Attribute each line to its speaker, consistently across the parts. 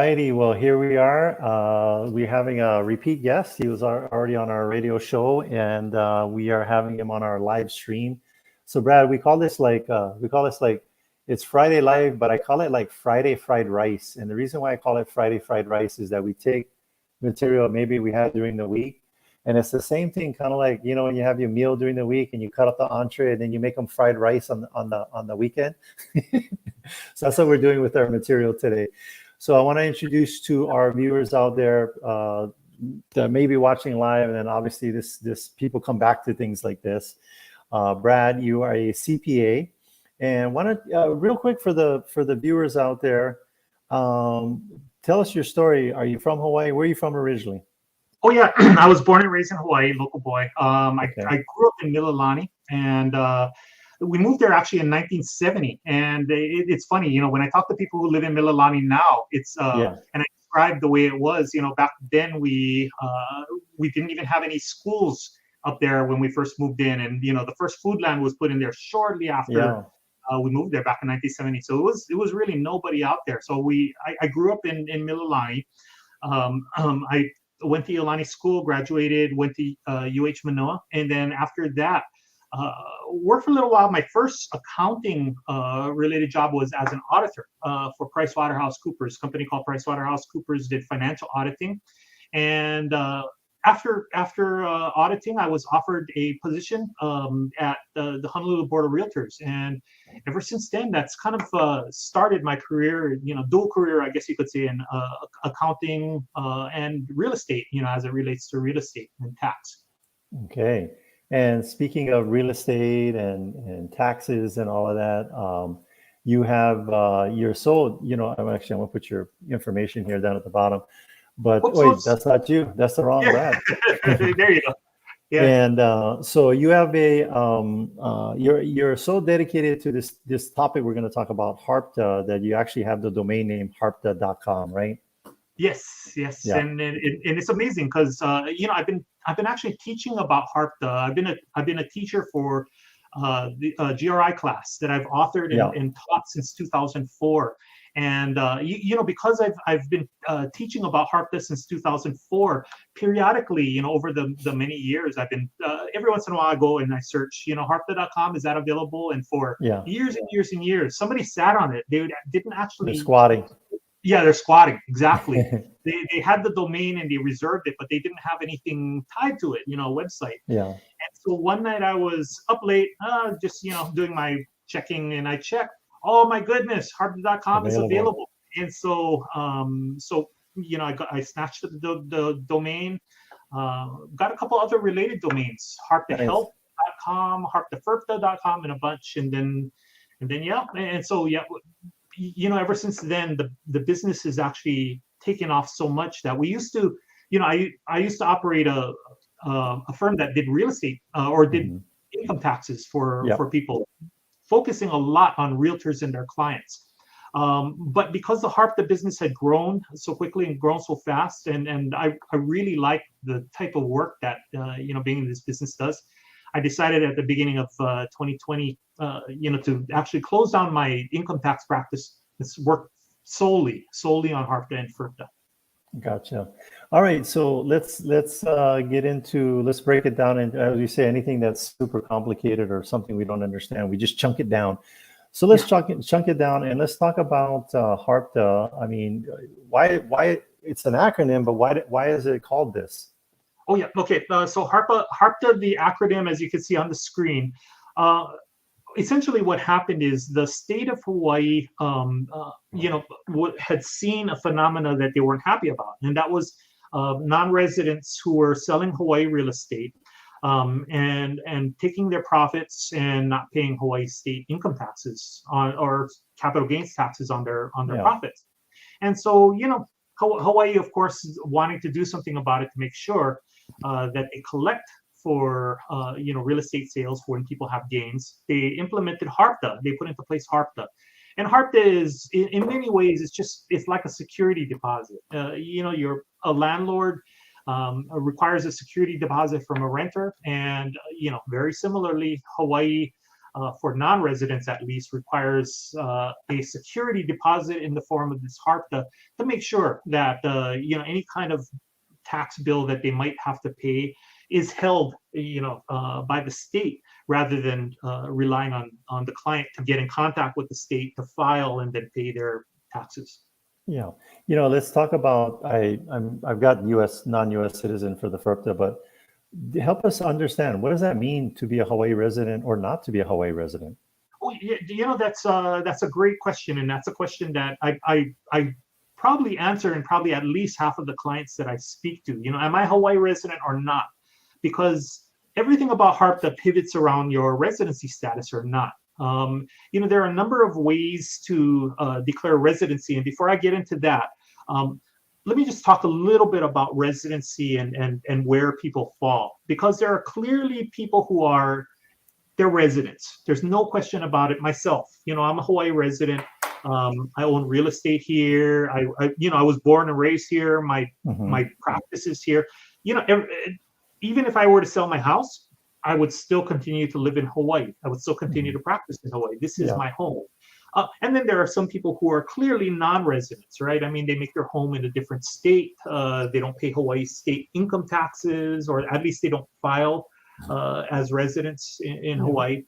Speaker 1: righty. Well, here we are. We're having a repeat guest. He was already on our radio show, and we are having him on our live stream. So, Brad, we call this like it's Friday live, but I call it like Friday fried rice. And the reason why I call it Friday fried rice is that we take material maybe we had during the week, and it's the same thing, kind of like when you have your meal during the week and you cut up the entree and then you make them fried rice on the weekend. So that's what we're doing with our material today. So I want to introduce to our viewers out there that may be watching live, and then obviously this people come back to things like this. Brad, you are a CPA, and why don't real quick for the viewers out there, tell us your story. Are you from Hawaii? Where are you from originally?
Speaker 2: Oh yeah, I was born and raised in Hawaii, local boy.
Speaker 1: Okay.
Speaker 2: I grew up in Mililani, and we moved there actually in 1970. And it's funny, when I talk to people who live in Mililani now, it's
Speaker 1: Yeah.
Speaker 2: and I describe the way it was. Back then we didn't even have any schools up there when we first moved in, and the first food land was put in there shortly after.
Speaker 1: Yeah.
Speaker 2: We moved there back in 1970, so it was really nobody out there. So I grew up in Mililani. I went to Iolani School, graduated, went to UH Manoa, and then after that, worked for a little while. My first accounting related job was as an auditor for PricewaterhouseCoopers, a company called PricewaterhouseCoopers, did financial auditing. And after auditing, I was offered a position at the Honolulu Board of Realtors. And ever since then, that's kind of started my career, dual career, I guess you could say, in accounting and real estate, as it relates to real estate and tax.
Speaker 1: Okay. And speaking of real estate and taxes and all of that, you have your sold, I'm gonna put your information here down at the bottom. But wait, that's not you. That's the wrong Brad.
Speaker 2: There you go. Yeah.
Speaker 1: And so you have you're so dedicated to this topic we're going to talk about, HARPTA, that you actually have the domain name harpta.com, right?
Speaker 2: Yes.
Speaker 1: Yeah.
Speaker 2: And it's amazing because I've been actually teaching about HARPTA. I've been a teacher for the GRI class that I've authored and taught since 2004. And because I've been teaching about HARPTA since 2004, periodically, over the many years, I've been every once in a while I go and I search, harpta.com, is that available? And for years and years and years, somebody sat on it. They didn't actually.
Speaker 1: They're squatting.
Speaker 2: Yeah, they're squatting, exactly. They had the domain and they reserved it, but they didn't have anything tied to it, a website.
Speaker 1: Yeah.
Speaker 2: And so one night I was up late, just doing my checking, and I checked. Oh my goodness, harpta.com is available. And so I snatched the domain, got a couple other related domains, harptahealth.com, harptafurpta.com, and a bunch, and then ever since then the business has actually taken off so much that we used to, I used to operate a firm that did real estate or did income taxes for people, focusing a lot on realtors and their clients. But because the HARPTA business had grown so quickly and grown so fast, and I really like the type of work that being in this business does, I decided at the beginning of 2020, to actually close down my income tax practice and work solely on HARPTA and FERPTA.
Speaker 1: Gotcha. All right, so let's let's break it down, and as you say, anything that's super complicated or something we don't understand, we just chunk it down. So let's chunk it down, and let's talk about HARPTA. I mean, why it's an acronym, but why is it called this?
Speaker 2: Oh yeah, okay. So HARPTA, the acronym, as you can see on the screen, essentially what happened is the state of Hawaii, had seen a phenomena that they weren't happy about, and that was non-residents who were selling Hawaii real estate and taking their profits and not paying Hawaii state income taxes or capital gains taxes on their profits. And so, Hawaii, of course, is wanting to do something about it to make sure that they collect for real estate sales for when people have gains. They implemented HARPTA. They put into place HARPTA. And HARPTA is, in many ways, it's like a security deposit. You're a landlord, requires a security deposit from a renter, and very similarly, Hawaii for non-residents at least, requires a security deposit in the form of this HARPTA to make sure that any kind of tax bill that they might have to pay is held by the state, rather than relying on the client to get in contact with the state to file and then pay their taxes.
Speaker 1: Yeah, let's talk about I've got U.S. non-U.S. citizen for the FERPTA, but help us understand, what does that mean to be a Hawaii resident or not to be a Hawaii resident?
Speaker 2: Oh, that's a great question, and that's a question that I probably answer in probably at least half of the clients that I speak to. Am I a Hawaii resident or not? Because everything about HARPTA pivots around your residency status or not. There are a number of ways to declare residency, and before I get into that, let me just talk a little bit about residency and where people fall, because there are clearly people who they're residents. There's no question about it. Myself, I'm a Hawaii resident. I own real estate here. I was born and raised here. My practice is here. Even if I were to sell my house, I would still continue to live in Hawaii. I would still continue to practice in Hawaii. This is my home. And then there are some people who are clearly non-residents, right? I mean, they make their home in a different state. They don't pay Hawaii state income taxes, or at least they don't file as residents in Hawaii.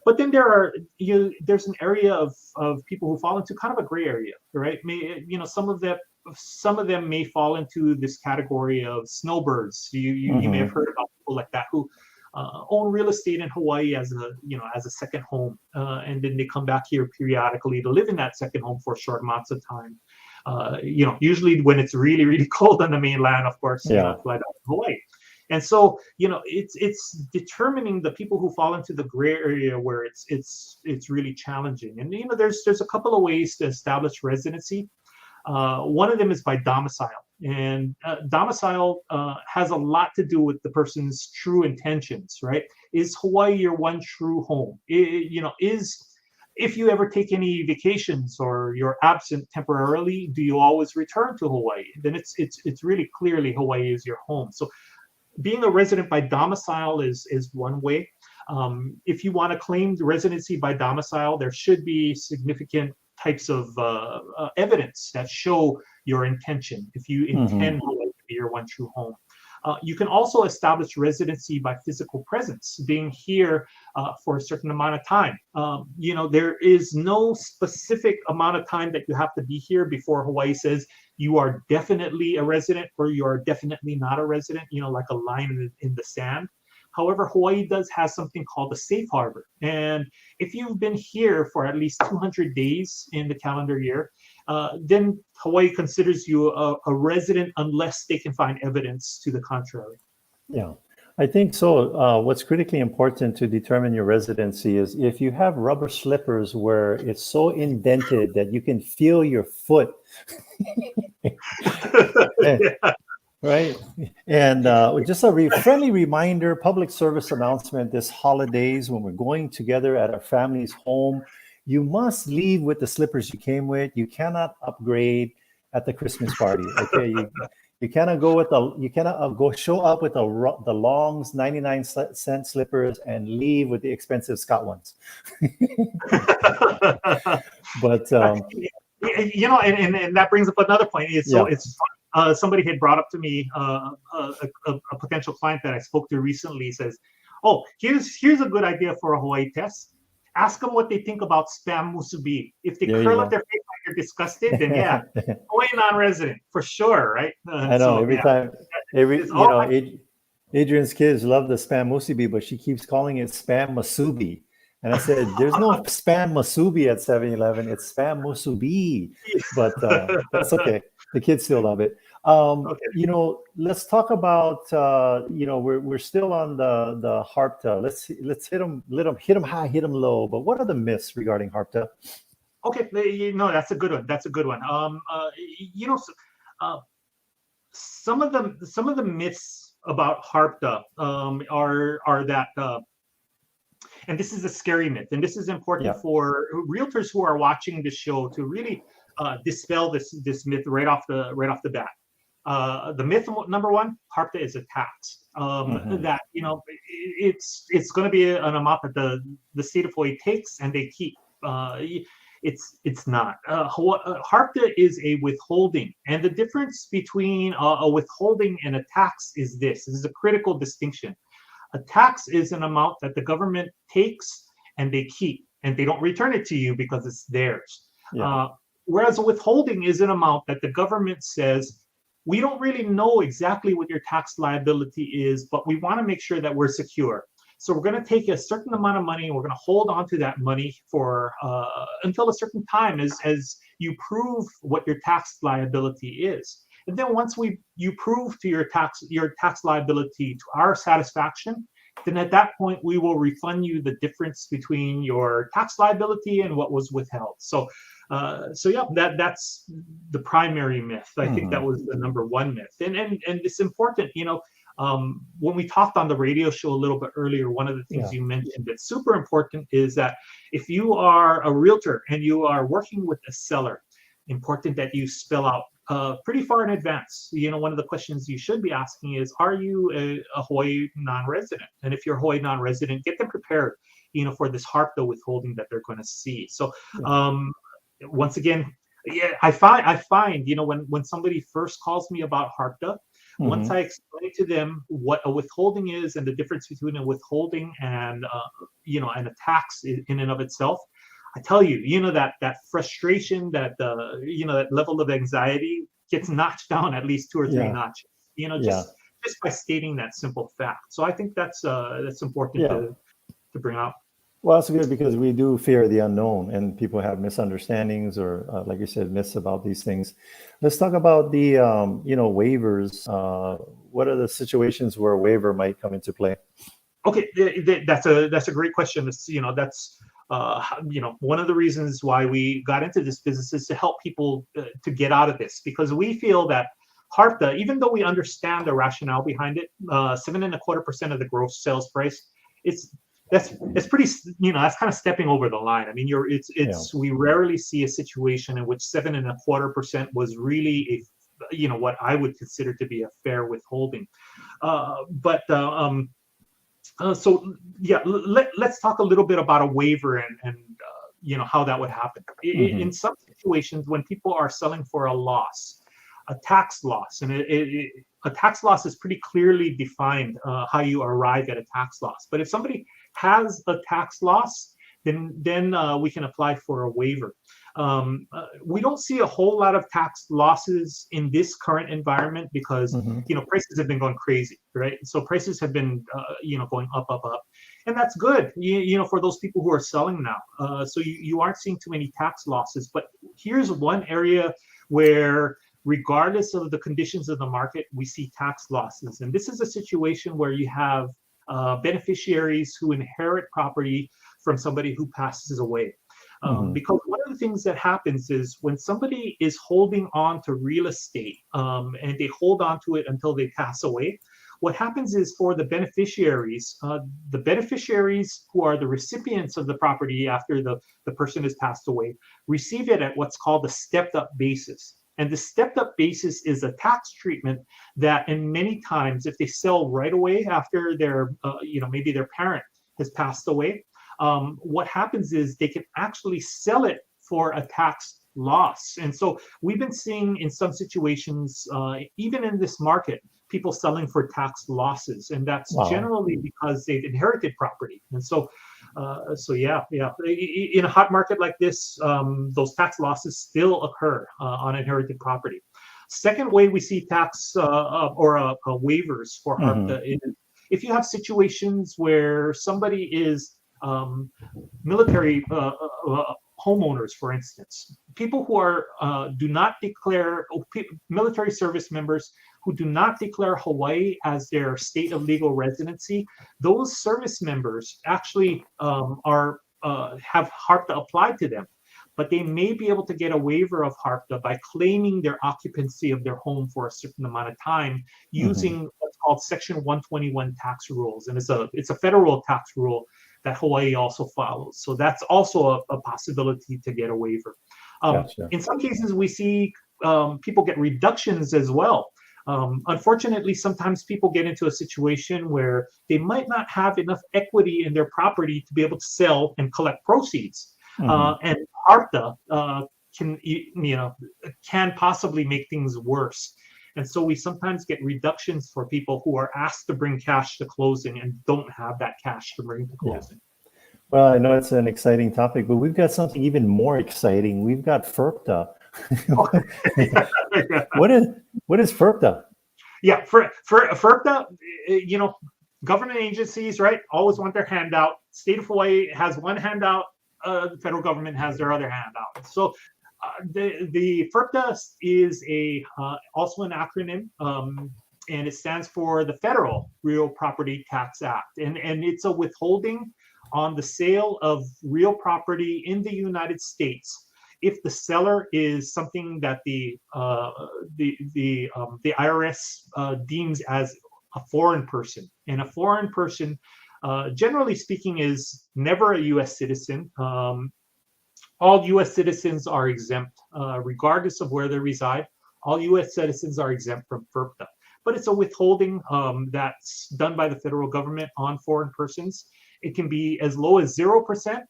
Speaker 2: But then there's an area of people who fall into kind of a gray area, right? Some of them may fall into this category of snowbirds. You may have heard about people like that who own real estate in Hawaii as a second home, and then they come back here periodically to live in that second home for short amounts of time. Usually when it's really, really cold on the mainland, of course, fly down to Hawaii. And so, it's determining the people who fall into the gray area where it's really challenging. And there's a couple of ways to establish residency. One of them is by domicile, and domicile has a lot to do with the person's true intentions, right? Is Hawaii your one true home? If you ever take any vacations or you're absent temporarily, do you always return to Hawaii? Then it's really clearly Hawaii is your home. So being a resident by domicile is one way. If you want to claim the residency by domicile, there should be significant types of evidence that show your intention, if you intend Hawaii to be your one true home. You can also establish residency by physical presence, being here for a certain amount of time. There is no specific amount of time that you have to be here before Hawaii says you are definitely a resident or you are definitely not a resident, like a line in the sand. However, Hawaii does have something called a safe harbor. And if you've been here for at least 200 days in the calendar year, then Hawaii considers you a resident unless they can find evidence to the contrary.
Speaker 1: Yeah, I think so. What's critically important to determine your residency is if you have rubber slippers where it's so indented that you can feel your foot. Right. And just a friendly reminder, public service announcement this holidays, when we're going together at our family's home, you must leave with the slippers you came with. You cannot upgrade at the Christmas party. Okay. You cannot go show up with the Long's 99-cent slippers and leave with the expensive Scott ones. But
Speaker 2: and that brings up another point. It's somebody had brought up to me a potential client that I spoke to recently. Says, "Oh, here's a good idea for a Hawaii test. Ask them what they think about spam musubi. If they curl up their face like they're disgusted, then Hawaii non-resident for sure, right?"
Speaker 1: I know. Adrian's kids love the spam musubi, but she keeps calling it spam masubi. And I said, there's no spam masubi at 7-Eleven. It's spam musubi. But that's okay. The kids still love it. Let's talk about, we're still on the HARPTA. Let's hit them high, hit them low. But what are the myths regarding HARPTA?
Speaker 2: Okay, that's a good one. That's a good one. Some of the myths about HARPTA are that. And this is a scary myth, and this is important for realtors who are watching this show to really dispel this myth right off the bat. The myth number one: HARPTA is a tax. that it's going to be an amount that the state of Hawaii takes and they keep. It's not. HARPTA is a withholding, and the difference between a withholding and a tax is this. This is a critical distinction. A tax is an amount that the government takes and they keep, and they don't return it to you because it's theirs.
Speaker 1: Yeah.
Speaker 2: Whereas a withholding is an amount that the government says, we don't really know exactly what your tax liability is, but we want to make sure that we're secure. So we're going to take a certain amount of money and we're going to hold on to that money for until a certain time as you prove what your tax liability is. And then once you prove to your tax liability to our satisfaction, then at that point we will refund you the difference between your tax liability and what was withheld. So yeah, that's the primary myth. I think that was the number one myth, and it's important, when we talked on the radio show a little bit earlier, one of the things you mentioned that's super important is that if you are a realtor and you are working with a seller, important that you spell out pretty far in advance. One of the questions you should be asking is, are you a Hawaii non-resident? And if you're a Hawaii non-resident, get them prepared, for this HARPTA withholding that they're going to see. So once again, I find, when somebody first calls me about HARPTA, once I explain to them what a withholding is and the difference between a withholding and and a tax in and of itself, I tell you, that frustration, that that level of anxiety gets notched down at least 2 or 3 notches. Just by stating that simple fact. So I think that's important to bring up.
Speaker 1: Well, that's good, because we do fear the unknown, and people have misunderstandings or, like you said, myths about these things. Let's talk about the, waivers. What are the situations where a waiver might come into play?
Speaker 2: Okay, that's a great question. That's one of the reasons why we got into this business is to help people to get out of this, because we feel that HARPTA, even though we understand the rationale behind it, 7.25% of the gross sales price, that's pretty, that's kind of stepping over the line. I mean, we rarely see a situation in which 7.25% was really what I would consider to be a fair withholding. So yeah, let's talk a little bit about a waiver and how that would happen. In some situations, when people are selling for a loss, a tax loss, and a tax loss is pretty clearly defined, how you arrive at a tax loss. But if somebody has a tax loss, then we can apply for a waiver. We don't see a whole lot of tax losses in this current environment because prices have been going crazy, right? So prices have been going up, and that's good. For those people who are selling now. So you aren't seeing too many tax losses. But here's one area where, regardless of the conditions of the market, we see tax losses, and this is a situation where you have beneficiaries who inherit property from somebody who passes away. Because one of the things that happens is when somebody is holding on to real estate and they hold on to it until they pass away, what happens is for the beneficiaries who are the recipients of the property after the person has passed away, receive it at what's called a stepped up basis. And the stepped up basis is a tax treatment that, in many times, if they sell right away after their, maybe their parent has passed away, what happens is they can actually sell it for a tax loss. And so we've been seeing in some situations, even in this market, people selling for tax losses, and that's generally because they've inherited property. And so, yeah. In a hot market like this, those tax losses still occur on inherited property. Second way we see tax or waivers for HARPTA is if you have situations where somebody is military homeowners, for instance, people who are do not declare, military service members who do not declare Hawaii as their state of legal residency. Those service members actually have HARPTA applied to them, but they may be able to get a waiver of HARPTA by claiming their occupancy of their home for a certain amount of time using what's called Section 121 tax rules, and it's a federal tax rule that Hawaii also follows. So that's also a possibility to get a waiver. In some cases, we see people get reductions as well. Unfortunately, sometimes people get into a situation where they might not have enough equity in their property to be able to sell and collect proceeds. And HARPTA can possibly make things worse. And so we sometimes get reductions for people who are asked to bring cash to closing and don't have that cash to bring to closing.
Speaker 1: Well, I know it's an exciting topic, but we've got something even more exciting. We've got FERPTA. What is FERPTA?
Speaker 2: Yeah, for FERPTA, government agencies, right, always want their handout. State of Hawaii has one handout. The federal government has their other handout. So the FERPTA is also an acronym, and it stands for the Federal Real Property Tax Act, and it's a withholding on the sale of real property in the United States if the seller is something that the IRS deems as a foreign person, and a foreign person, generally speaking, is never a U.S. citizen. All U.S. citizens are exempt, regardless of where they reside. All U.S. citizens are exempt from FERPTA, but it's a withholding that's done by the federal government on foreign persons. It can be as low as 0%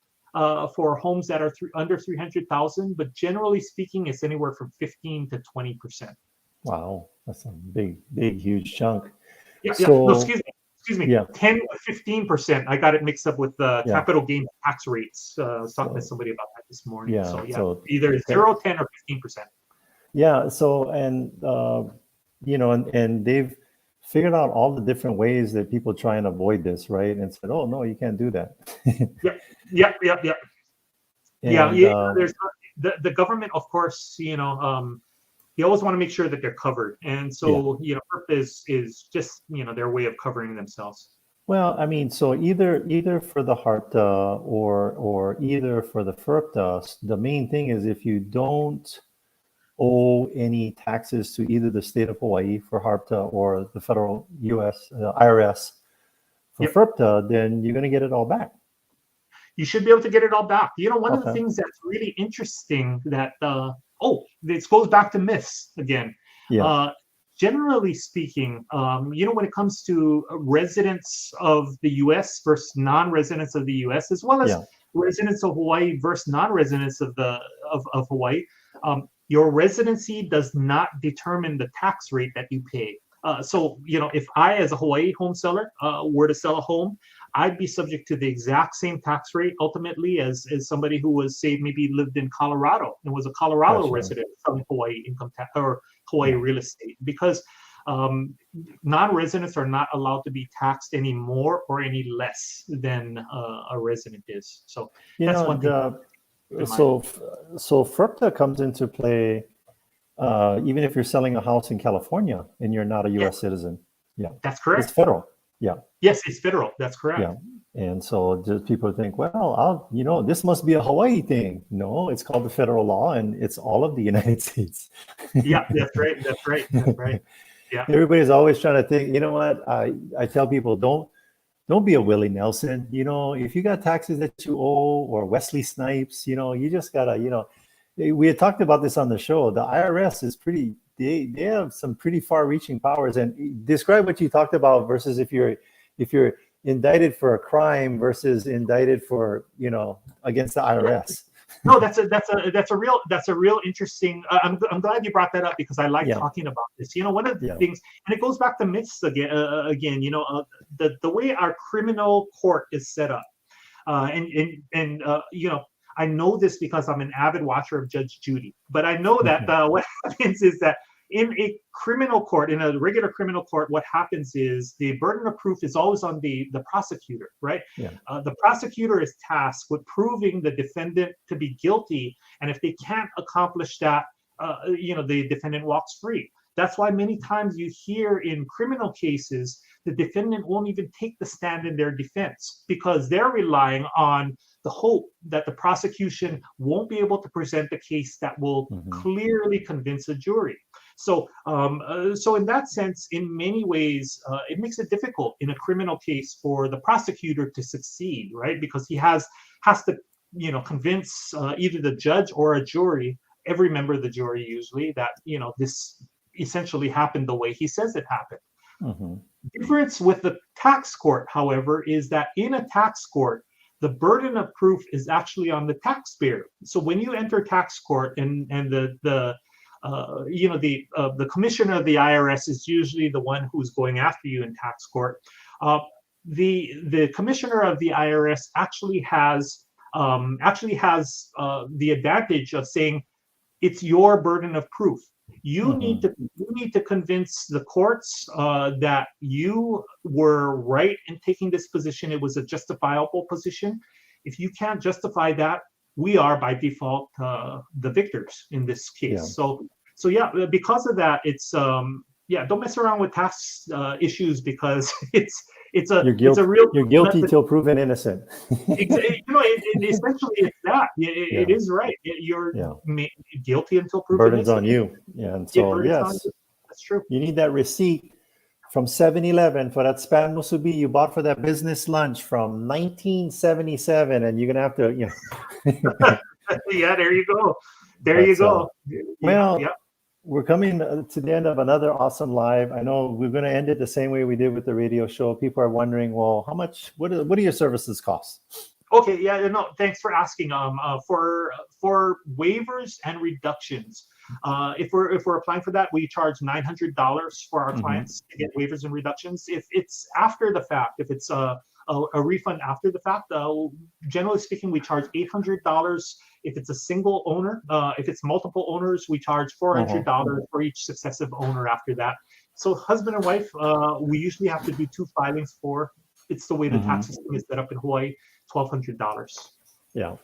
Speaker 2: for homes that are under 300,000, but generally speaking, it's anywhere from 15 to 20%.
Speaker 1: Wow, that's a big, huge chunk.
Speaker 2: Yeah,
Speaker 1: so,
Speaker 2: no, excuse me.
Speaker 1: Yeah.
Speaker 2: 10 to 15%. I got it mixed up with the capital gains tax rates. I was talking to somebody about that this morning.
Speaker 1: Yeah,
Speaker 2: so either 0, 10, or 15%.
Speaker 1: Yeah. So, and and they've figured out all the different ways that people try and avoid this, right? And said, "Oh no, you can't do that."
Speaker 2: Yeah.
Speaker 1: And,
Speaker 2: there's the government, of course. You always want to make sure that they're covered, and so FERPTA is just their way of covering themselves.
Speaker 1: Well, I mean, so either for the HARPTA or either for the FERPTA, the main thing is if you don't owe any taxes to either the state of Hawaii for HARPTA or the federal U.S. IRS for FERPTA, then you're going to get it all back.
Speaker 2: You should be able to get it all back. One of the things that's really interesting that this goes back to myths again. Generally speaking, when it comes to residents of the U.S. versus non-residents of the U.S., as well as residents of Hawaii versus non-residents of Hawaii, your residency does not determine the tax rate that you pay. So, if I, as a Hawaii home seller, were to sell a home, I'd be subject to the exact same tax rate ultimately as somebody who was, say, maybe lived in Colorado and was a Colorado resident selling Hawaii income tax or Hawaii real estate, because non-residents are not allowed to be taxed any more or any less than a resident is. So that's one thing.
Speaker 1: So FERPTA comes into play even if you're selling a house in California and you're not a U.S. citizen. Yeah,
Speaker 2: that's correct.
Speaker 1: It's federal. Yeah.
Speaker 2: Yes, it's federal. That's correct.
Speaker 1: Yeah. And so just people think, well, this must be a Hawaii thing. No, it's called the federal law, and it's all of the United States.
Speaker 2: Yeah, that's right. Yeah.
Speaker 1: Everybody's always trying to think. You know what? I tell people, don't be a Willie Nelson. If you got taxes that you owe, or Wesley Snipes, you just gotta, we had talked about this on the show. The IRS is pretty. They have some pretty far-reaching powers. And describe what you talked about versus if you're indicted for a crime versus indicted for against the IRS.
Speaker 2: No, that's a real interesting. I'm glad you brought that up, because I like talking about this. One of the things, and it goes back to myths again. The way our criminal court is set up, I know this because I'm an avid watcher of Judge Judy. But I know that what happens is that in a criminal court, in a regular criminal court, what happens is the burden of proof is always on the prosecutor, right? The prosecutor is tasked with proving the defendant to be guilty, and if they can't accomplish that, the defendant walks free. That's why many times you hear in criminal cases, the defendant won't even take the stand in their defense, because they're relying on the hope that the prosecution won't be able to present a case that will clearly convince a jury. So in that sense, in many ways, it makes it difficult in a criminal case for the prosecutor to succeed, right? Because he has to, convince either the judge or a jury, every member of the jury usually, that, this essentially happened the way he says it happened.
Speaker 1: Mm-hmm.
Speaker 2: Difference with the tax court, however, is that in a tax court, the burden of proof is actually on the taxpayer. So when you enter tax court, and the commissioner of the IRS is usually the one who's going after you in tax court. The commissioner of the IRS actually has the advantage of saying it's your burden of proof. You need to convince the courts that you were right in taking this position. It was a justifiable position. If you can't justify that, we are by default the victors in this case.
Speaker 1: Yeah.
Speaker 2: So yeah, because of that, it's don't mess around with tax issues, because it's a real.
Speaker 1: You're guilty till proven innocent.
Speaker 2: Essentially it's that. It is right. You're guilty until proven
Speaker 1: innocent. Burden's on you. Yeah, and so yes,
Speaker 2: that's true.
Speaker 1: You need that receipt from 7-Eleven for that spam musubi you bought for that business lunch from 1977, and you're gonna have to,
Speaker 2: Yeah, there you go. You go.
Speaker 1: Well, we're coming to the end of another awesome live. I know we're going to end it the same way we did with the radio show. People are wondering, well, how much? What do your services cost?
Speaker 2: Okay, yeah, no, thanks for asking. For waivers and reductions, if we're applying for that, we charge $900 for our clients to get waivers and reductions. If it's after the fact, if it's a refund after the fact, generally speaking, we charge $800. If it's a single owner, if it's multiple owners, we charge $400 for each successive owner after that. So husband and wife, we usually have to do 2 filings for. It's the way the tax system is set up in Hawaii, $1,200.
Speaker 1: Yeah.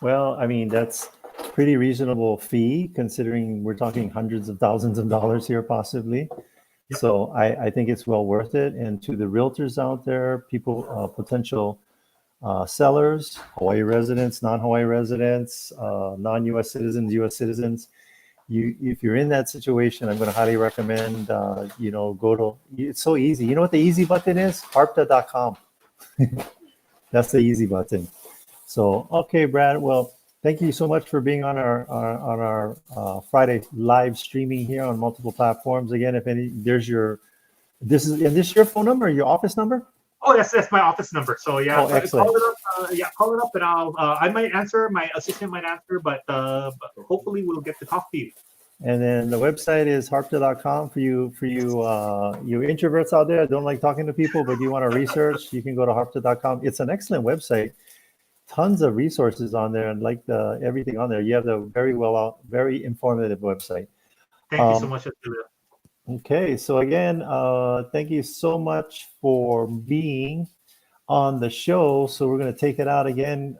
Speaker 1: Well, I mean, that's pretty reasonable fee considering we're talking hundreds of thousands of dollars here possibly. Yep. So I think it's well worth it. And to the realtors out there, people, potential sellers, Hawaii residents, non-Hawaii residents, non-U.S. citizens, U.S. citizens, if you're in that situation, I'm going to highly recommend, go to, it's so easy. You know what the easy button is? HARPTA.com. That's the easy button. So, okay, Brad, well, thank you so much for being on our Friday live streaming here on multiple platforms. Again, this is your phone number, your office number?
Speaker 2: Oh, that's my office number. So yeah,
Speaker 1: excellent.
Speaker 2: Call it up, and I might answer. My assistant might answer, but hopefully we'll get to talk to you.
Speaker 1: And then the website is harpta.com for you introverts out there that don't like talking to people, but you want to research, you can go to harpta.com. It's an excellent website. Tons of resources on there, and everything on there. You have the very informative website.
Speaker 2: Thank you so much, Julia.
Speaker 1: Okay, so again, thank you so much for being on the show. So we're going to take it out again.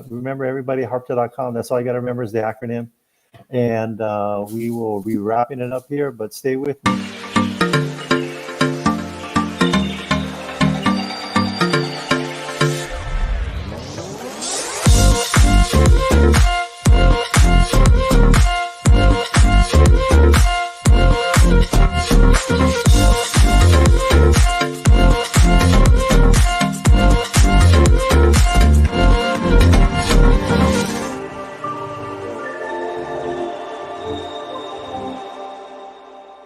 Speaker 1: Remember, everybody, harpta.com. That's all you got to remember is the acronym. And we will be wrapping it up here, but stay with me.